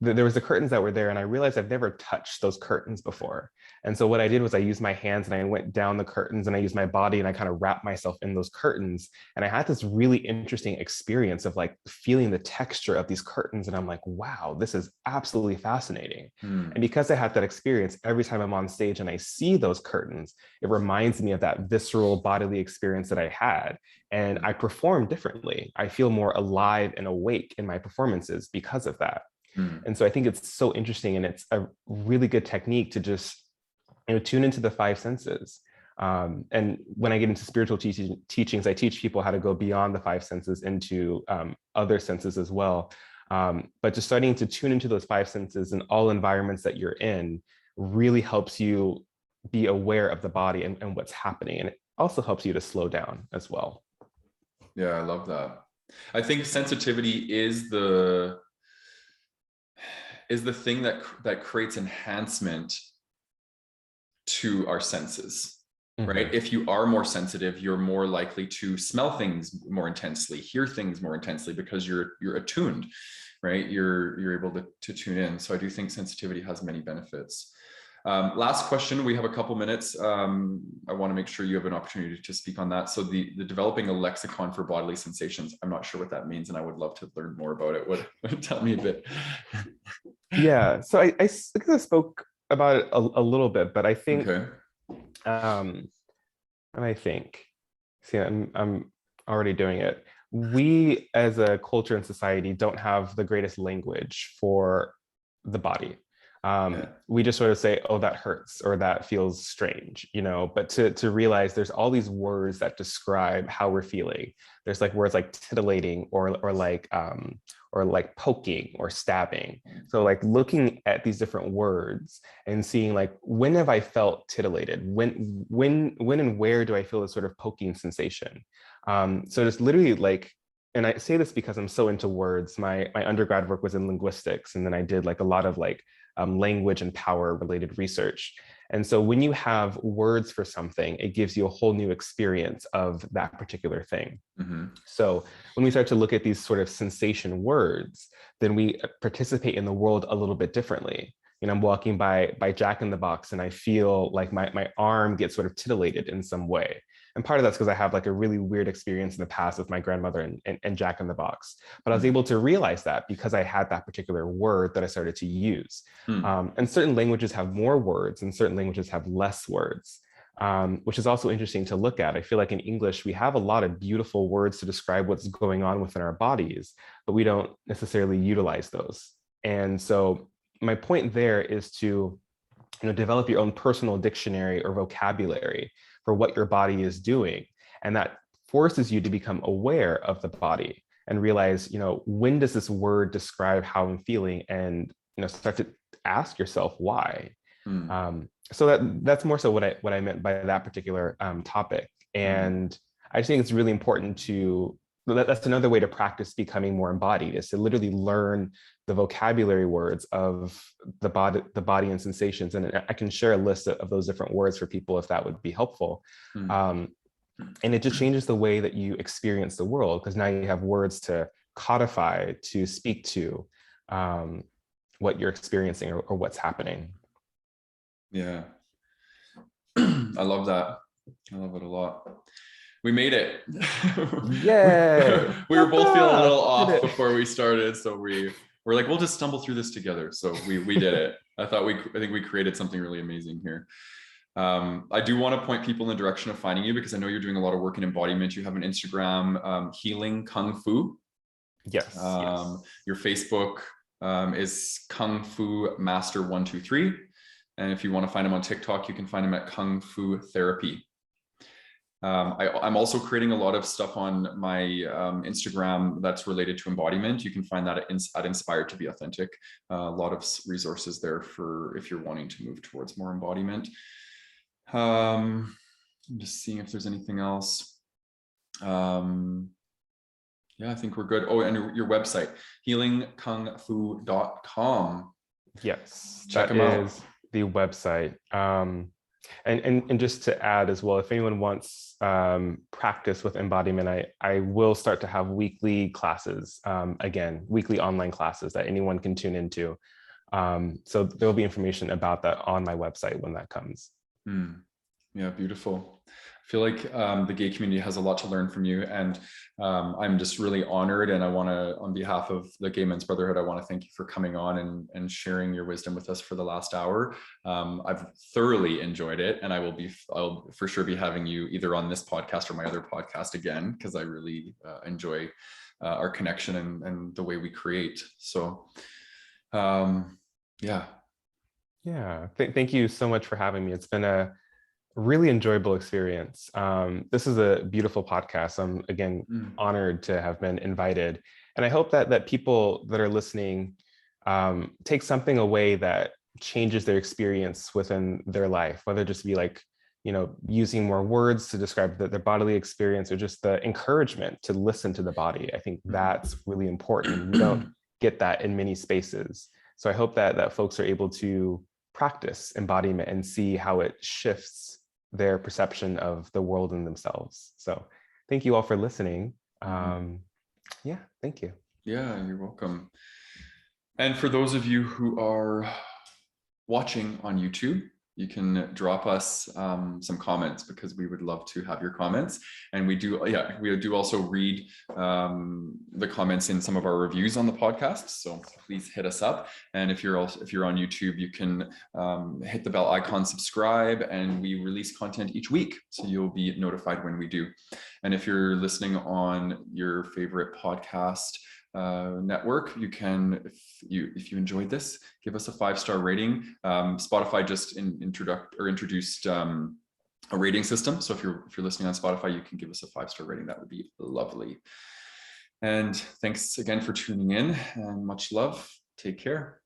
There was the curtains that were there, and I realized I've never touched those curtains before. And so what I did was I used my hands and I went down the curtains, and I used my body and I kind of wrapped myself in those curtains. And I had this really interesting experience of like feeling the texture of these curtains. And I'm like, wow, this is absolutely fascinating. And because I had that experience, every time I'm on stage and I see those curtains, it reminds me of that visceral bodily experience that I had. And I perform differently. I feel more alive and awake in my performances because of that. And so I think it's so interesting, and it's a really good technique to just tune into the five senses. And when I get into spiritual teachings, I teach people how to go beyond the five senses into other senses as well. But just starting to tune into those five senses in all environments that you're in really helps you be aware of the body and what's happening. And it also helps you to slow down as well. Yeah, I love that. I think sensitivity is the thing that creates enhancement to our senses, right? If you are more sensitive, you're more likely to smell things more intensely, hear things more intensely, because you're attuned, right? You're able to tune in. So I do think sensitivity has many benefits. Last question, we have a couple minutes. I want to make sure you have an opportunity to speak on that. So the developing a lexicon for bodily sensations, I'm not sure what that means, and I would love to learn more about it. Tell me a bit. Yeah, so I spoke about it a little bit, but I think, and I think, see, I'm already doing it. We as a culture and society don't have the greatest language for the body. We just sort of say, oh, that hurts, or that feels strange, but to realize there's all these words that describe how we're feeling. There's like words like titillating or like poking or stabbing. So like looking at these different words and seeing like, when have I felt titillated? When and where do I feel this sort of poking sensation? So just literally like, and I say this because I'm so into words. My undergrad work was in linguistics, and then I did like a lot of like language and power related research. And so when you have words for something, it gives you a whole new experience of that particular thing. So when we start to look at these sort of sensation words, then we participate in the world a little bit differently. I'm walking by Jack in the Box, and I feel like my arm gets sort of titillated in some way. And part of that's because I have like a really weird experience in the past with my grandmother and Jack in the Box. But I was able to realize that because I had that particular word that I started to use. And certain languages have more words and certain languages have less words, which is also interesting to look at. I feel like in English, we have a lot of beautiful words to describe what's going on within our bodies, but we don't necessarily utilize those. And so my point there is to develop your own personal dictionary or vocabulary for what your body is doing. And that forces you to become aware of the body and realize, when does this word describe how I'm feeling? And, start to ask yourself why. So that's more so what I meant by that particular topic. And I just think it's really important that's another way to practice becoming more embodied, is to literally learn the vocabulary words of the body and sensations. And I can share a list of those different words for people if that would be helpful. And it just changes the way that you experience the world, because now you have words to codify, to speak to what you're experiencing or what's happening. Yeah. I love that. I love it a lot. We made it. Yeah. we were both feeling a little off before we started, so we're like, we'll just stumble through this together. So we did it. I think we created something really amazing here. I do want to point people in the direction of finding you, because I know you're doing a lot of work in embodiment. You have an Instagram, Healing Kung Fu. Yes. Your Facebook is Kung Fu Master 123, and if you want to find him on TikTok, you can find him at Kung Fu Therapy. I'm also creating a lot of stuff on my Instagram that's related to embodiment. You can find that at Inspired to Be Authentic. A lot of resources there for if you're wanting to move towards more embodiment. I'm just seeing if there's anything else. Yeah, I think we're good. Oh, and your website, healingkungfu.com. Yes, check that them out. is the website. And just to add as well, if anyone wants practice with embodiment, I will start to have weekly classes, again, weekly online classes that anyone can tune into. So there will be information about that on my website when that comes. Yeah, beautiful. I feel like the gay community has a lot to learn from you, and I'm just really honored, and I want to, on behalf of the Gay Men's Brotherhood, I want to thank you for coming on and sharing your wisdom with us for the last hour. I've thoroughly enjoyed it, and I'll for sure be having you either on this podcast or my other podcast again, because I really enjoy our connection and the way we create. So yeah. Thank you so much for having me. It's been a really enjoyable experience. This is a beautiful podcast. I'm again honored to have been invited, and I hope that people that are listening take something away that changes their experience within their life, whether it just be like, using more words to describe their bodily experience, or just the encouragement to listen to the body. I think that's really important. We don't get that in many spaces. So I hope that folks are able to practice embodiment and see how it shifts their perception of the world and themselves. So thank you all for listening. Yeah, thank you. Yeah, you're welcome. And for those of you who are watching on YouTube, you can drop us some comments, because we would love to have your comments. And we do also read the comments in some of our reviews on the podcast. So please hit us up. And if you're on YouTube, you can hit the bell icon, subscribe, and we release content each week, so you'll be notified when we do. And if you're listening on your favorite podcast network, you can, if you enjoyed this, give us a 5-star rating. Spotify just introduced a rating system, so if you're listening on Spotify, you can give us a 5-star rating. That would be lovely. And thanks again for tuning in, and much love. Take care.